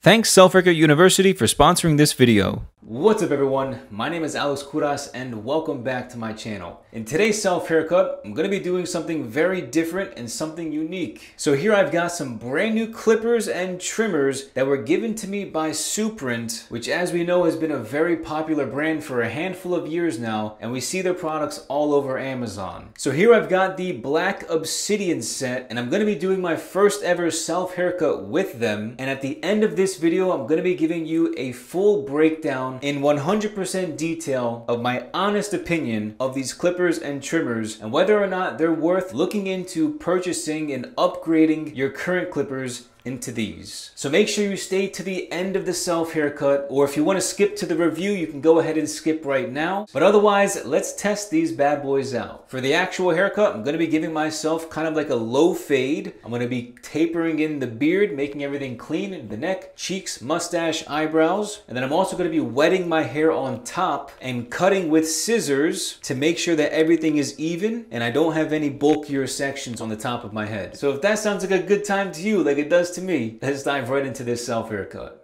Thanks Self-Haircut University for sponsoring this video. What's up everyone, my name is Alex Kouras and welcome back to my channel. In today's self-haircut, I'm going to be doing something very different and something unique. So here I've got some brand new clippers and trimmers that were given to me by Suprent, which as we know has been a very popular brand for a handful of years now, and we see their products all over Amazon. So here I've got the Black Obsidian set, and I'm going to be doing my first ever self-haircut with them, and at the end of this video I'm going to be giving you a full breakdown in 100% detail of my honest opinion of these clippers and trimmers and whether or not they're worth looking into purchasing and upgrading your current clippers into these. So make sure you stay to the end of the self-haircut, or if you want to skip to the review, you can go ahead and skip right now. But otherwise, let's test these bad boys out. For the actual haircut, I'm going to be giving myself kind of like a low fade. I'm going to be tapering in the beard, making everything clean in the neck, cheeks, mustache, eyebrows. And then I'm also going to be wetting my hair on top and cutting with scissors to make sure that everything is even and I don't have any bulkier sections on the top of my head. So if that sounds like a good time to you, like it does to me, let's dive right into this self-haircut.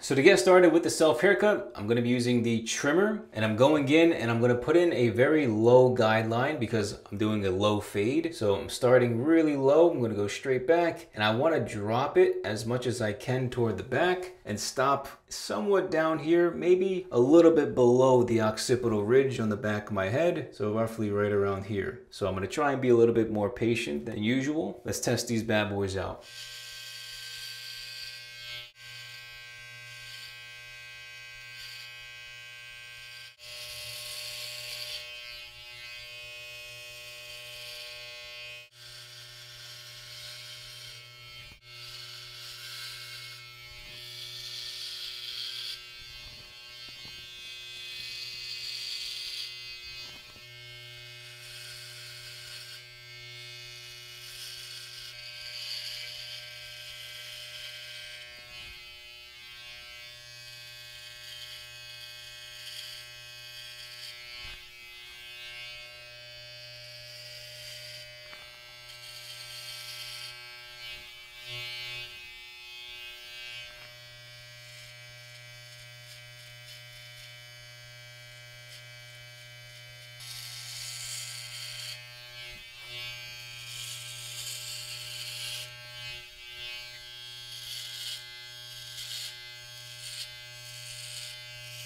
So to get started with the self-haircut, I'm going to be using the trimmer, and I'm going in and I'm going to put in a very low guideline because I'm doing a low fade. So I'm starting really low, I'm going to go straight back, and I want to drop it as much as I can toward the back and stop somewhat down here, maybe a little bit below the occipital ridge on the back of my head, so roughly right around here. So I'm going to try and be a little bit more patient than usual. Let's test these bad boys out.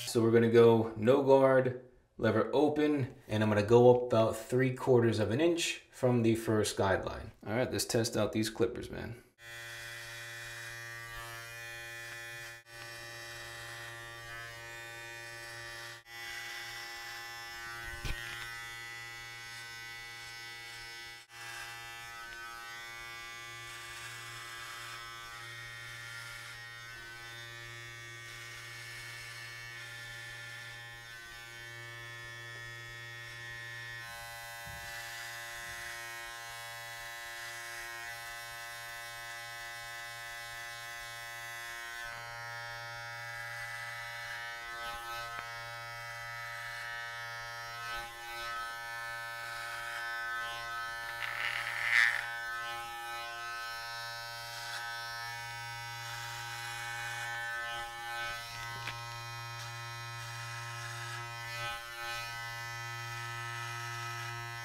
So we're gonna go no guard, lever open, and I'm gonna go up about 3/4 of an inch from the first guideline. All right, let's test out these clippers, man.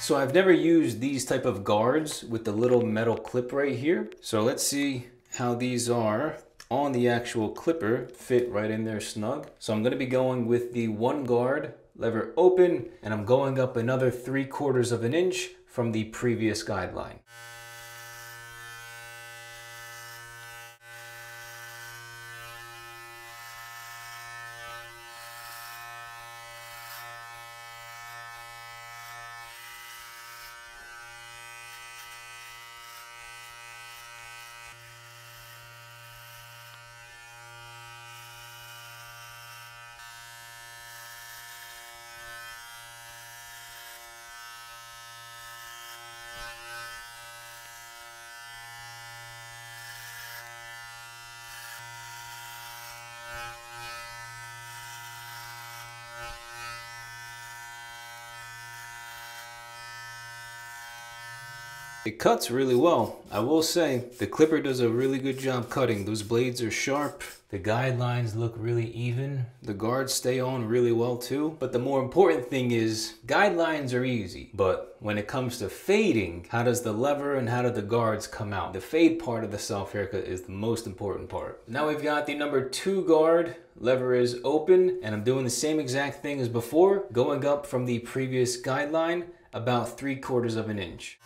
So I've never used these type of guards with the little metal clip right here. So let's see how these are on the actual clipper, fit right in there snug. So I'm gonna be going with the one guard, lever open, and I'm going up another 3/4 of an inch from the previous guideline. It cuts really well. I will say the clipper does a really good job cutting. Those blades are sharp. The guidelines look really even. The guards stay on really well too. But the more important thing is guidelines are easy. But when it comes to fading, how does the lever and how do the guards come out? The fade part of the self haircut is the most important part. Now we've got the number 2 guard. Lever is open and I'm doing the same exact thing as before, going up from the previous guideline about 3/4 of an inch.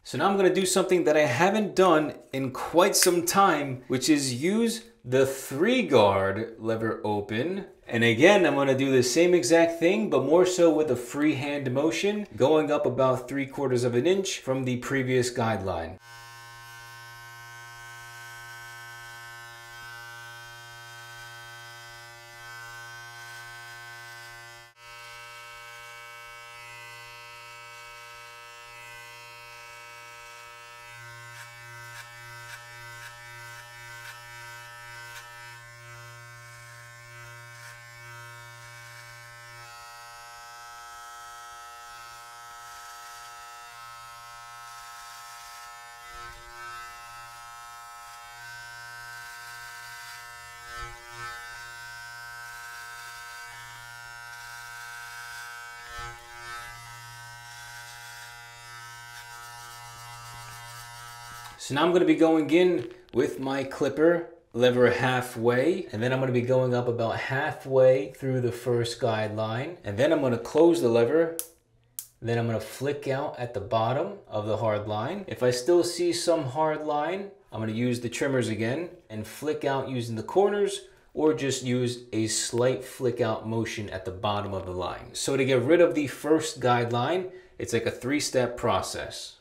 So now I'm going to do something that I haven't done in quite some time, which is use the 3 guard lever open. And again, I'm going to do the same exact thing, but more so with a free hand motion, going up about 3/4 of an inch from the previous guideline. So now I'm going to be going in with my clipper lever halfway, and then I'm going to be going up about halfway through the first guideline, and then I'm going to close the lever. Then I'm going to flick out at the bottom of the hard line. If I still see some hard line, I'm going to use the trimmers again and flick out using the corners, or just use a slight flick out motion at the bottom of the line. So to get rid of the first guideline, it's like a 3-step process.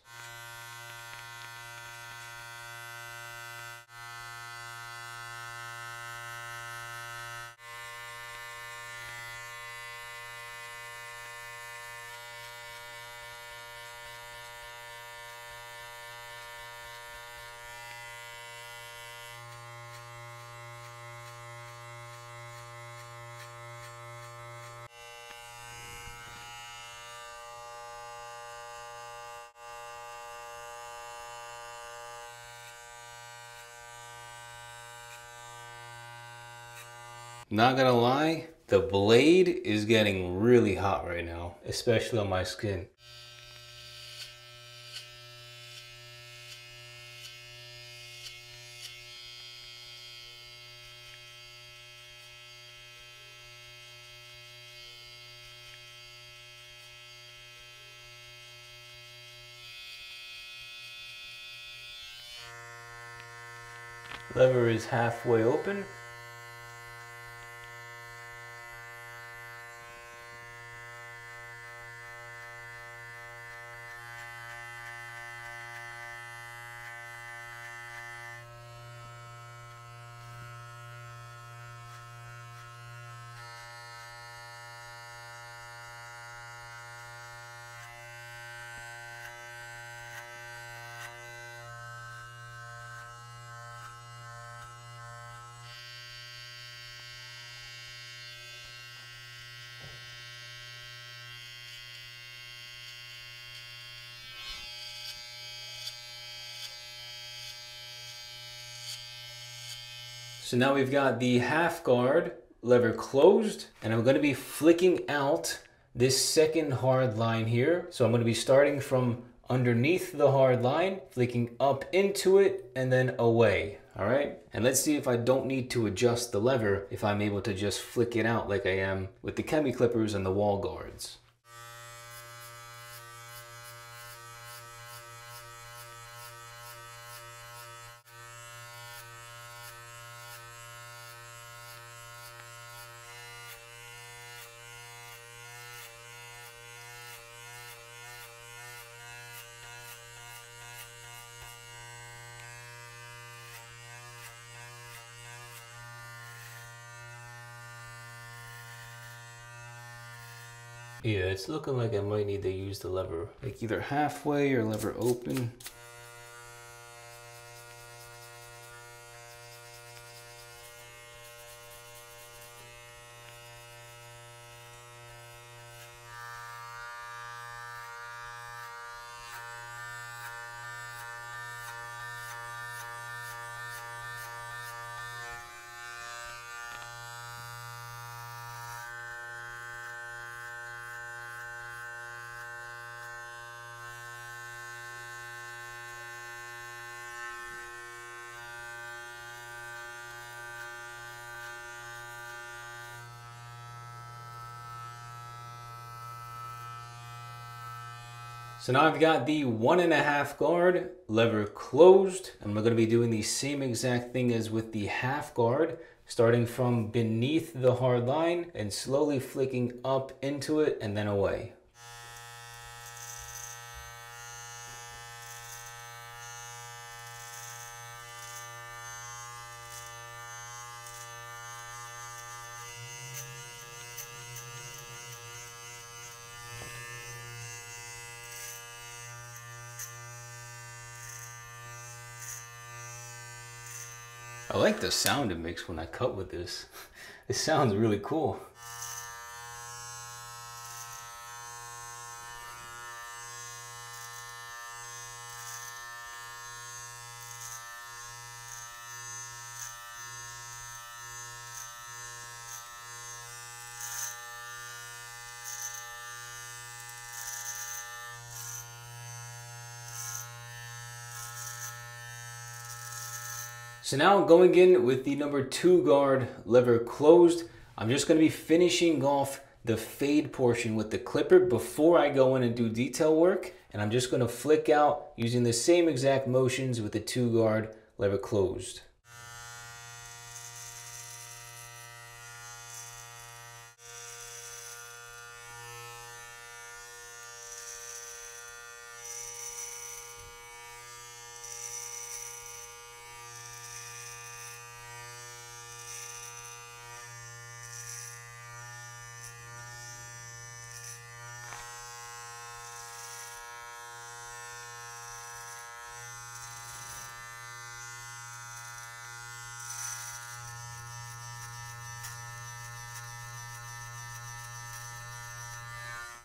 Not gonna lie, the blade is getting really hot right now, especially on my skin. Lever is halfway open. So now we've got the half guard lever closed, and I'm going to be flicking out this second hard line here. So I'm going to be starting from underneath the hard line, flicking up into it and then away. All right. And let's see if I don't need to adjust the lever, if I'm able to just flick it out like I am with the chemi clippers and the wall guards. Yeah, it's looking like I might need to use the lever, like either halfway or lever open. So now I've got the 1.5 guard lever closed, and we're going to be doing the same exact thing as with the half guard, starting from beneath the hard line and slowly flicking up into it and then away. I like the sound it makes when I cut with this. It sounds really cool. So now going in with the number 2 guard lever closed, I'm just going to be finishing off the fade portion with the clipper before I go in and do detail work. And I'm just going to flick out using the same exact motions with the 2 guard lever closed.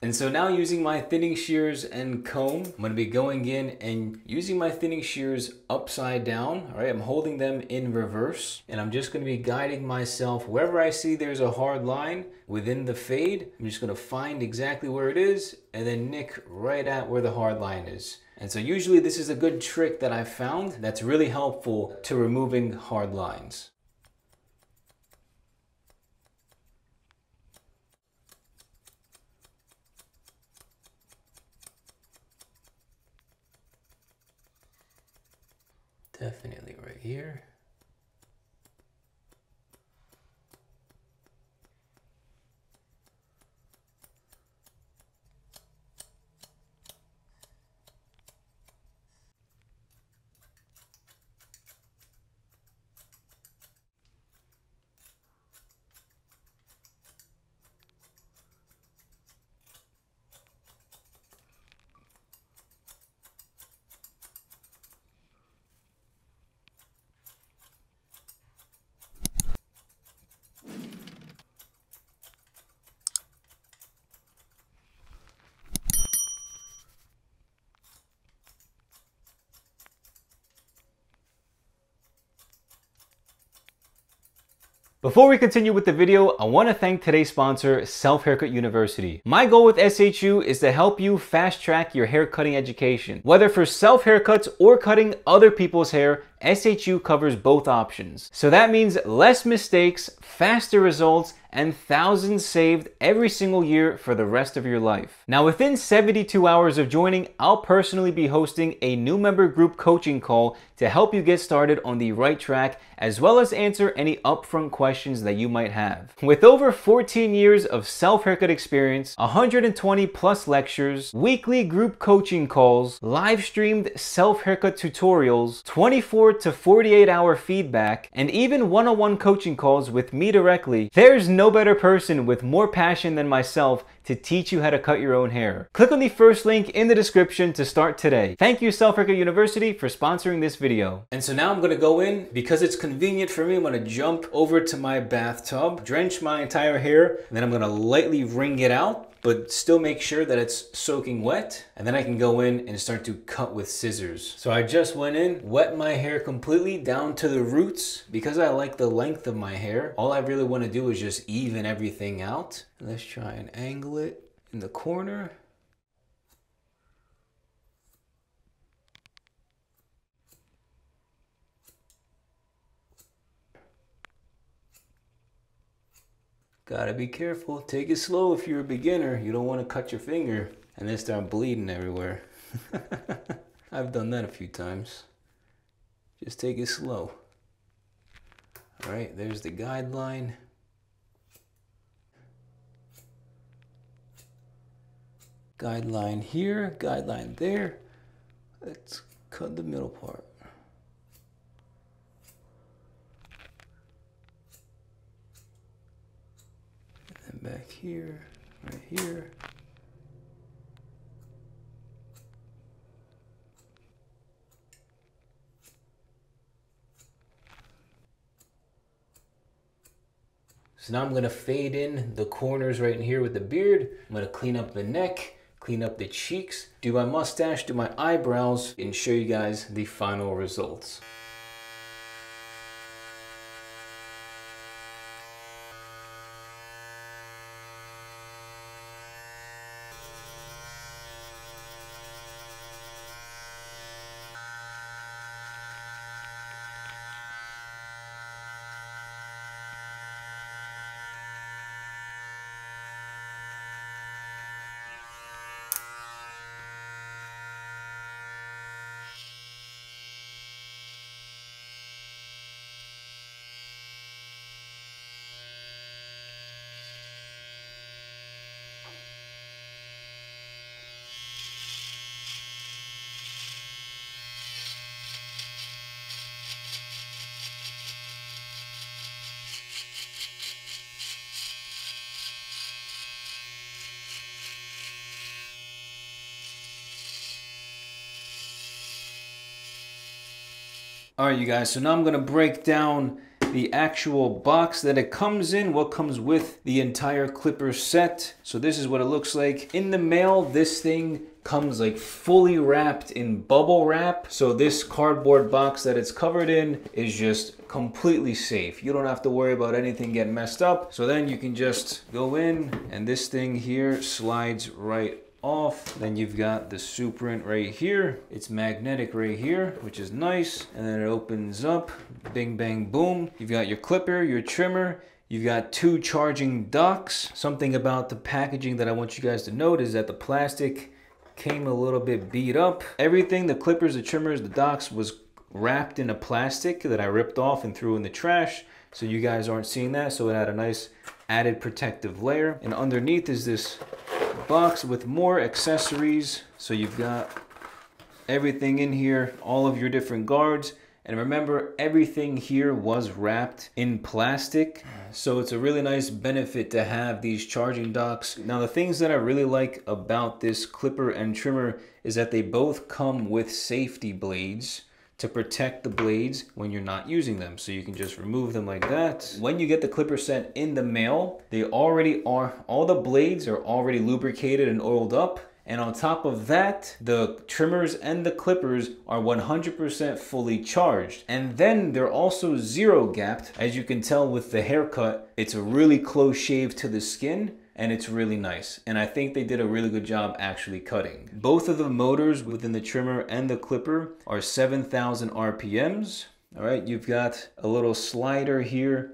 And so now using my thinning shears and comb, I'm going to be going in and using my thinning shears upside down. All right, I'm holding them in reverse, and I'm just going to be guiding myself wherever I see there's a hard line within the fade. I'm just going to find exactly where it is and then nick right at where the hard line is. And so usually this is a good trick that I've found that's really helpful to removing hard lines. Definitely right here. Before we continue with the video, I want to thank today's sponsor, Self Haircut University. My goal with SHU is to help you fast track your haircutting education. Whether for self haircuts or cutting other people's hair, SHU covers both options. So that means less mistakes, faster results, and thousands saved every single year for the rest of your life. Now, within 72 hours of joining, I'll personally be hosting a new member group coaching call to help you get started on the right track, as well as answer any upfront questions that you might have. With over 14 years of self-haircut experience, 120 plus lectures, weekly group coaching calls, live streamed self-haircut tutorials, 24 to 48 hour feedback, and even one-on-one coaching calls with me directly, there's no better person with more passion than myself to teach you how to cut your own hair. Click on the first link in the description to start today. Thank you, Self Haircut University, for sponsoring this video. And so now I'm gonna go in, because it's convenient for me, I'm gonna jump over to my bathtub, drench my entire hair, and then I'm gonna lightly wring it out, but still make sure that it's soaking wet. And then I can go in and start to cut with scissors. So I just went in, wet my hair completely down to the roots. Because I like the length of my hair, all I really want to do is just even everything out. Let's try and angle it in the corner. Gotta be careful. Take it slow if you're a beginner. You don't want to cut your finger and then start bleeding everywhere. I've done that a few times. Just take it slow. All right, there's the guideline. Guideline here, guideline there. Let's cut the middle part. And back here, right here. So now I'm gonna fade in the corners right in here with the beard. I'm gonna clean up the neck, clean up the cheeks, do my mustache, do my eyebrows, and show you guys the final results. All right, you guys, so now I'm gonna break down the actual box that it comes in, what comes with the entire clipper set. So this is what it looks like. In the mail, this thing comes like fully wrapped in bubble wrap. So this cardboard box that it's covered in is just completely safe. You don't have to worry about anything getting messed up. So then you can just go in and this thing here slides right off. Then you've got the Suprent right here. It's magnetic right here, which is nice. And then it opens up, bing, bang, boom. You've got your clipper, your trimmer. You've got two charging docks. Something about the packaging that I want you guys to note is that the plastic came a little bit beat up. Everything, the clippers, the trimmers, the docks was wrapped in a plastic that I ripped off and threw in the trash. So you guys aren't seeing that. So it had a nice added protective layer. And underneath is this box with more accessories. So you've got everything in here, all of your different guards. And remember, everything here was wrapped in plastic. So it's a really nice benefit to have these charging docks. Now, the things that I really like about this clipper and trimmer is that they both come with safety blades to protect the blades when you're not using them. So you can just remove them like that. When you get the clipper set in the mail, they already are, all the blades are already lubricated and oiled up. And on top of that, the trimmers and the clippers are 100% fully charged. And then they're also zero gapped. As you can tell with the haircut, it's a really close shave to the skin and it's really nice. And I think they did a really good job actually cutting. Both of the motors within the trimmer and the clipper are 7,000 RPMs. All right, you've got a little slider here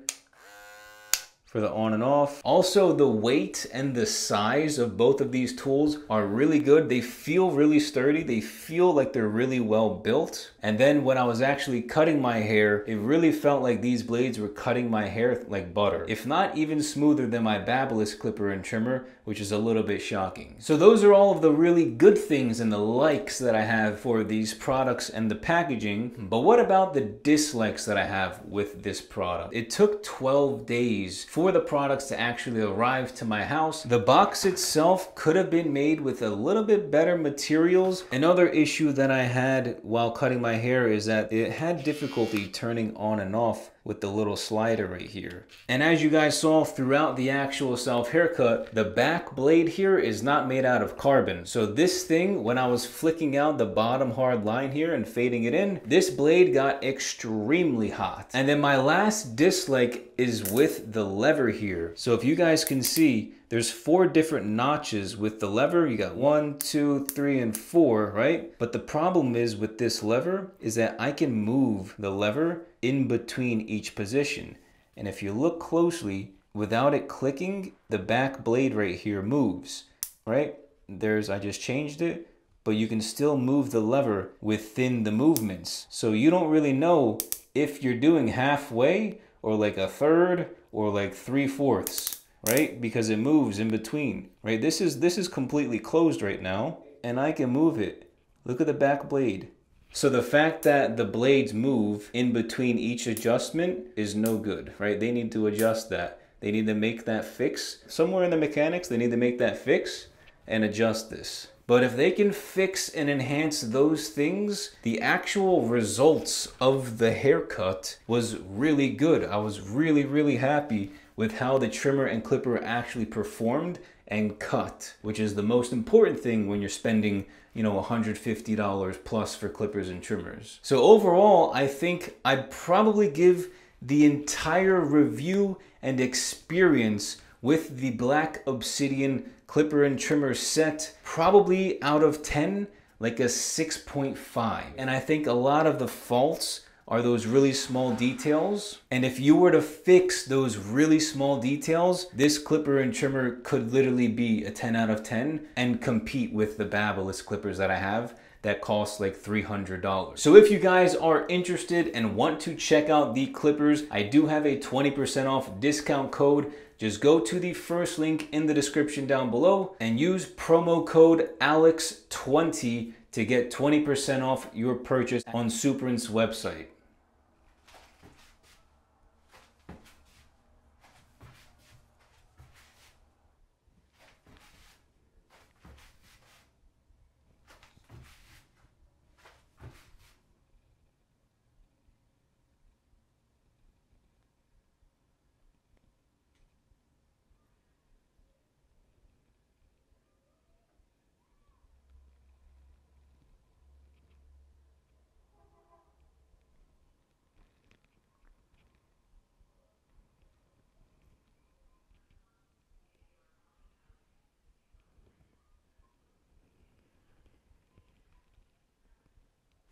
for the on and off. Also, the weight and the size of both of these tools are really good. They feel really sturdy. They feel like they're really well built. And then when I was actually cutting my hair, it really felt like these blades were cutting my hair like butter, if not even smoother than my Babyliss clipper and trimmer, which is a little bit shocking. So those are all of the really good things and the likes that I have for these products and the packaging. But what about the dislikes that I have with this product? It took 12 days for the products to actually arrive to my house. The box itself could have been made with a little bit better materials. Another issue that I had while cutting my hair is that it had difficulty turning on and off with the little slider right here. And as you guys saw throughout the actual self haircut, the back blade here is not made out of carbon. So this thing, when I was flicking out the bottom hard line here and fading it in, this blade got extremely hot. And then my last dislike is with the lever here. So if you guys can see, there's 4 different notches with the lever. You got 1, 2, 3, and 4, right? But the problem is with this lever is that I can move the lever in between each position. And if you look closely, without it clicking, the back blade right here moves, right? I just changed it, but you can still move the lever within the movements. So you don't really know if you're doing halfway or like a third or like 3/4, right? Because it moves in between, right? This is completely closed right now and I can move it. Look at the back blade. So the fact that the blades move in between each adjustment is no good, right? They need to adjust that. They need to make that fix. Somewhere in the mechanics, they need to make that fix and adjust this. But if they can fix and enhance those things, the actual results of the haircut was really good. I was really, really happy with how the trimmer and clipper actually performed and cut, which is the most important thing when you're spending, you know, $150 plus for clippers and trimmers. So overall, I think I'd probably give the entire review and experience with the Black Obsidian clipper and trimmer set probably out of 10, like a 6.5. And I think a lot of the faults are those really small details. And if you were to fix those really small details, this clipper and trimmer could literally be a 10 out of 10 and compete with the Babyliss clippers that I have that cost like $300. So if you guys are interested and want to check out the clippers, I do have a 20% off discount code. Just go to the first link in the description down below and use promo code ALEX20 to get 20% off your purchase on Suprent's website.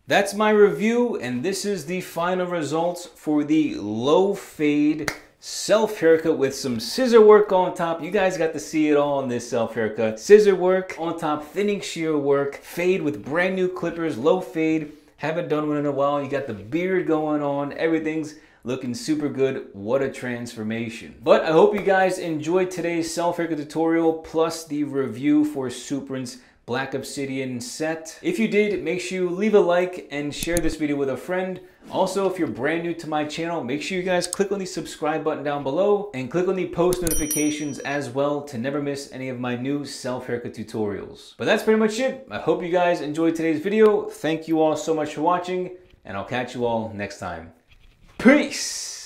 That's my review, and this is the final results for the low fade self haircut with some scissor work on top. You guys got to see it all in this self haircut. Scissor work on top, thinning shear work, fade with brand new clippers, low fade. Haven't done one in a while. You got the beard going on. Everything's looking super good. What a transformation. But I hope you guys enjoyed today's self haircut tutorial plus the review for Suprent's Black Obsidian set. If you did, make sure you leave a like and share this video with a friend. Also, if you're brand new to my channel, make sure you guys click on the subscribe button down below and click on the post notifications as well to never miss any of my new self haircut tutorials. But that's pretty much it. I hope you guys enjoyed today's video. Thank you all so much for watching, and I'll catch you all next time. Peace!